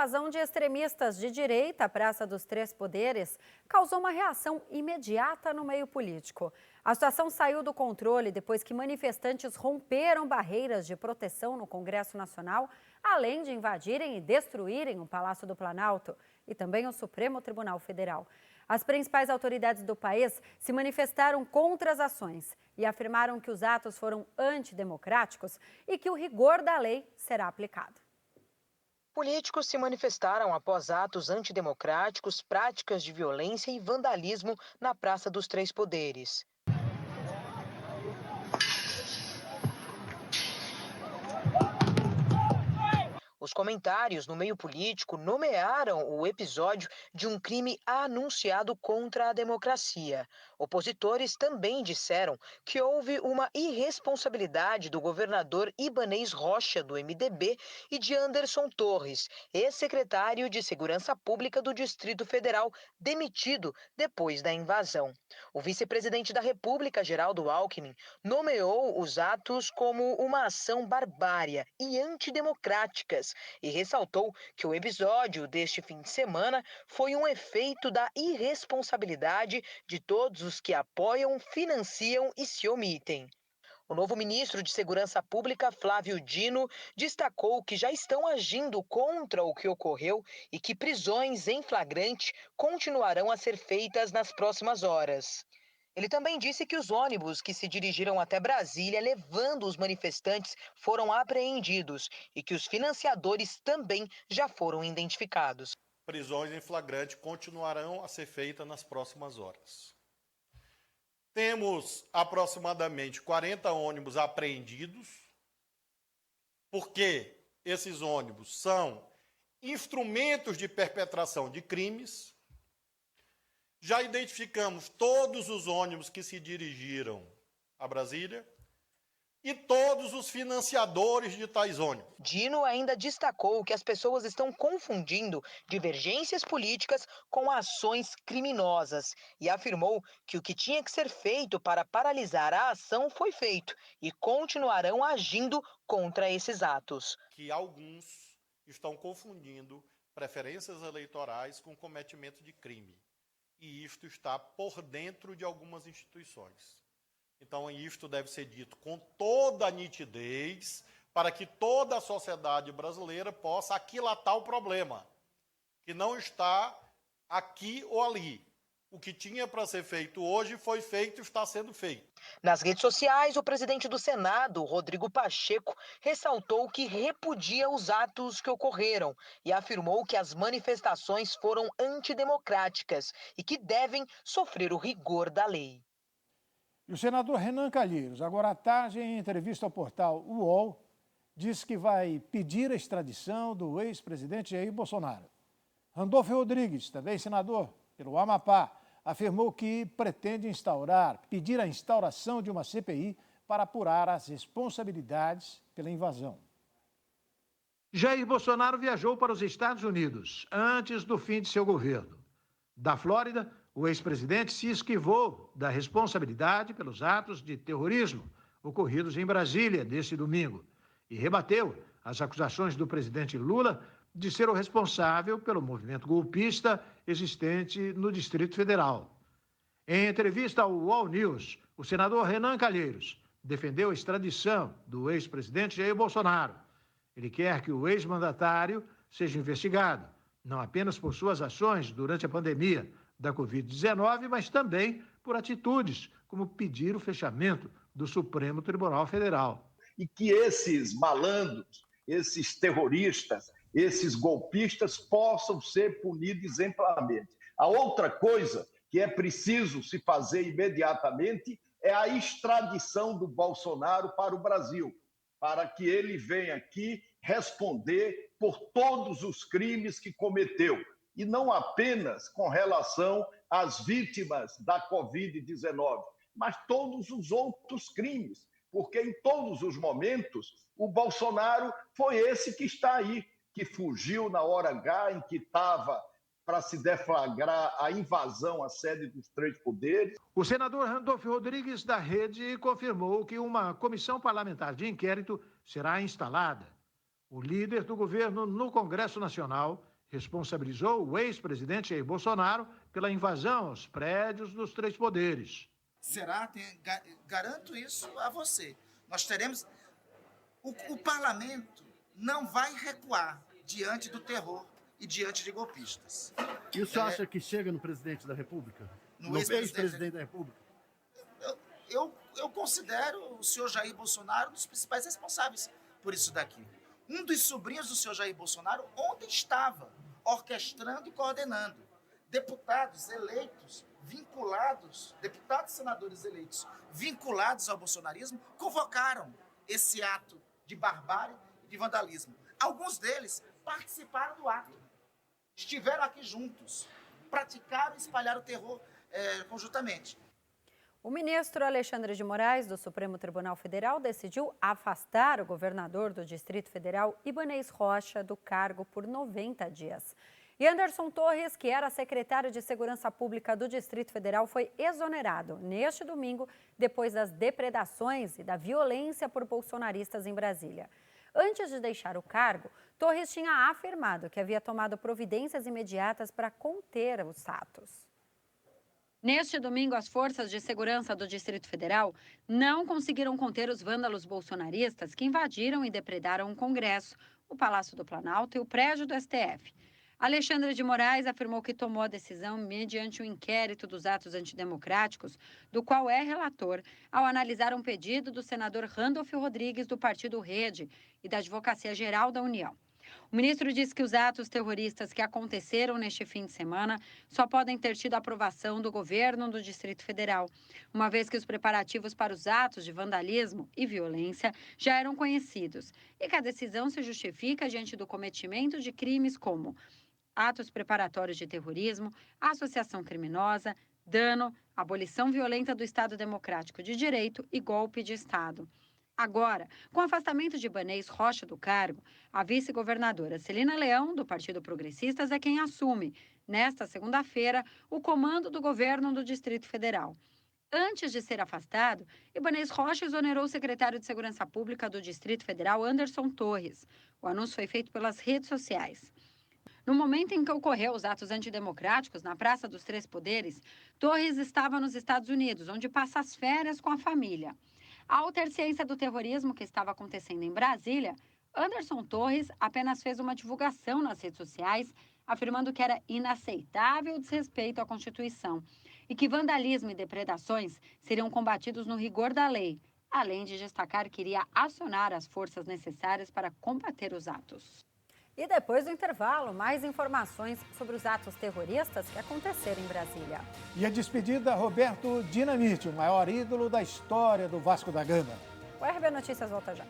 invasão de extremistas de direita à Praça dos Três Poderes causou uma reação imediata no meio político. A situação saiu do controle depois que manifestantes romperam barreiras de proteção no Congresso Nacional, além de invadirem e destruírem o Palácio do Planalto e também o Supremo Tribunal Federal. As principais autoridades do país se manifestaram contra as ações e afirmaram que os atos foram antidemocráticos e que o rigor da lei será aplicado. Políticos se manifestaram após atos antidemocráticos, práticas de violência e vandalismo na Praça dos Três Poderes. Os comentários no meio político nomearam o episódio de um crime anunciado contra a democracia. Opositores também disseram que houve uma irresponsabilidade do governador Ibanez Rocha, do MDB, e de Anderson Torres, ex-secretário de Segurança Pública do Distrito Federal, demitido depois da invasão. O vice-presidente da República, Geraldo Alckmin, nomeou os atos como uma ação barbária e antidemocráticas e ressaltou que o episódio deste fim de semana foi um efeito da irresponsabilidade de todos os que apoiam, financiam e se omitem. O novo ministro de Segurança Pública, Flávio Dino, destacou que já estão agindo contra o que ocorreu e que prisões em flagrante continuarão a ser feitas nas próximas horas. Ele também disse que os ônibus que se dirigiram até Brasília levando os manifestantes foram apreendidos e que os financiadores também já foram identificados. Prisões em flagrante continuarão a ser feitas nas próximas horas. Temos aproximadamente 40 ônibus apreendidos, porque esses ônibus são instrumentos de perpetração de crimes. Já identificamos todos os ônibus que se dirigiram a Brasília e todos os financiadores de tais ônibus. Dino ainda destacou que as pessoas estão confundindo divergências políticas com ações criminosas e afirmou que o que tinha que ser feito para paralisar a ação foi feito e continuarão agindo contra esses atos. Que alguns estão confundindo preferências eleitorais com cometimento de crime. E isto está por dentro de algumas instituições. Então, isto deve ser dito com toda a nitidez, para que toda a sociedade brasileira possa aquilatar o problema, que não está aqui ou ali. O que tinha para ser feito hoje foi feito e está sendo feito. Nas redes sociais, o presidente do Senado, Rodrigo Pacheco, ressaltou que repudia os atos que ocorreram e afirmou que as manifestações foram antidemocráticas e que devem sofrer o rigor da lei. E o senador Renan Calheiros, agora à tarde, em entrevista ao portal UOL, disse que vai pedir a extradição do ex-presidente Jair Bolsonaro. Randolfo Rodrigues, também senador pelo Amapá, afirmou que pretende pedir a instauração de uma CPI para apurar as responsabilidades pela invasão. Jair Bolsonaro viajou para os Estados Unidos antes do fim de seu governo. Da Flórida, o ex-presidente se esquivou da responsabilidade pelos atos de terrorismo ocorridos em Brasília neste domingo e rebateu as acusações do presidente Lula de ser o responsável pelo movimento golpista existente no Distrito Federal. Em entrevista ao UOL News, o senador Renan Calheiros defendeu a extradição do ex-presidente Jair Bolsonaro. Ele quer que o ex-mandatário seja investigado, não apenas por suas ações durante a pandemia da Covid-19, mas também por atitudes como pedir o fechamento do Supremo Tribunal Federal. E que esses malandros, esses terroristas, esses golpistas possam ser punidos exemplarmente. A outra coisa que é preciso se fazer imediatamente é a extradição do Bolsonaro para o Brasil, para que ele venha aqui responder por todos os crimes que cometeu, e não apenas com relação às vítimas da Covid-19, mas todos os outros crimes, porque em todos os momentos o Bolsonaro foi esse que está aí, que fugiu na hora H em que estava para se deflagrar a invasão à sede dos Três Poderes. O senador Randolfo Rodrigues, da Rede, confirmou que uma comissão parlamentar de inquérito será instalada. O líder do governo no Congresso Nacional responsabilizou o ex-presidente Jair Bolsonaro pela invasão aos prédios dos três poderes. Será? Garanto isso a você. Nós teremos... O parlamento não vai recuar diante do terror e diante de golpistas. E o senhor acha que chega no presidente da República? No ex-presidente da República? Eu considero o senhor Jair Bolsonaro um dos principais responsáveis por isso daqui. Um dos sobrinhos do senhor Jair Bolsonaro ontem estava orquestrando e coordenando deputados eleitos, vinculados, deputados e senadores eleitos, vinculados ao bolsonarismo, convocaram esse ato de barbárie e de vandalismo. Alguns deles participaram do ato, estiveram aqui juntos, praticaram e espalharam o terror conjuntamente. O ministro Alexandre de Moraes, do Supremo Tribunal Federal, decidiu afastar o governador do Distrito Federal, Ibanez Rocha, do cargo por 90 dias. E Anderson Torres, que era secretário de Segurança Pública do Distrito Federal, foi exonerado neste domingo, depois das depredações e da violência por bolsonaristas em Brasília. Antes de deixar o cargo, Torres tinha afirmado que havia tomado providências imediatas para conter os atos. Neste domingo, as forças de segurança do Distrito Federal não conseguiram conter os vândalos bolsonaristas que invadiram e depredaram o Congresso, o Palácio do Planalto e o prédio do STF. Alexandre de Moraes afirmou que tomou a decisão mediante o inquérito dos atos antidemocráticos, do qual é relator, ao analisar um pedido do senador Randolfo Rodrigues, do Partido Rede e da Advocacia Geral da União. O ministro disse que os atos terroristas que aconteceram neste fim de semana só podem ter tido aprovação do governo do Distrito Federal, uma vez que os preparativos para os atos de vandalismo e violência já eram conhecidos e que a decisão se justifica diante do cometimento de crimes como atos preparatórios de terrorismo, associação criminosa, dano, abolição violenta do Estado Democrático de Direito e golpe de Estado. Agora, com o afastamento de Ibanez Rocha do cargo, a vice-governadora Celina Leão, do Partido Progressistas, é quem assume, nesta segunda-feira, o comando do governo do Distrito Federal. Antes de ser afastado, Ibanez Rocha exonerou o secretário de Segurança Pública do Distrito Federal, Anderson Torres. O anúncio foi feito pelas redes sociais. No momento em que ocorreu os atos antidemocráticos na Praça dos Três Poderes, Torres estava nos Estados Unidos, onde passa as férias com a família. Ao ter ciência do terrorismo que estava acontecendo em Brasília, Anderson Torres apenas fez uma divulgação nas redes sociais, afirmando que era inaceitável o desrespeito à Constituição e que vandalismo e depredações seriam combatidos no rigor da lei, além de destacar que iria acionar as forças necessárias para combater os atos. E depois do intervalo, mais informações sobre os atos terroristas que aconteceram em Brasília. E a despedida Roberto Dinamite, o maior ídolo da história do Vasco da Gama. O RB Notícias volta já.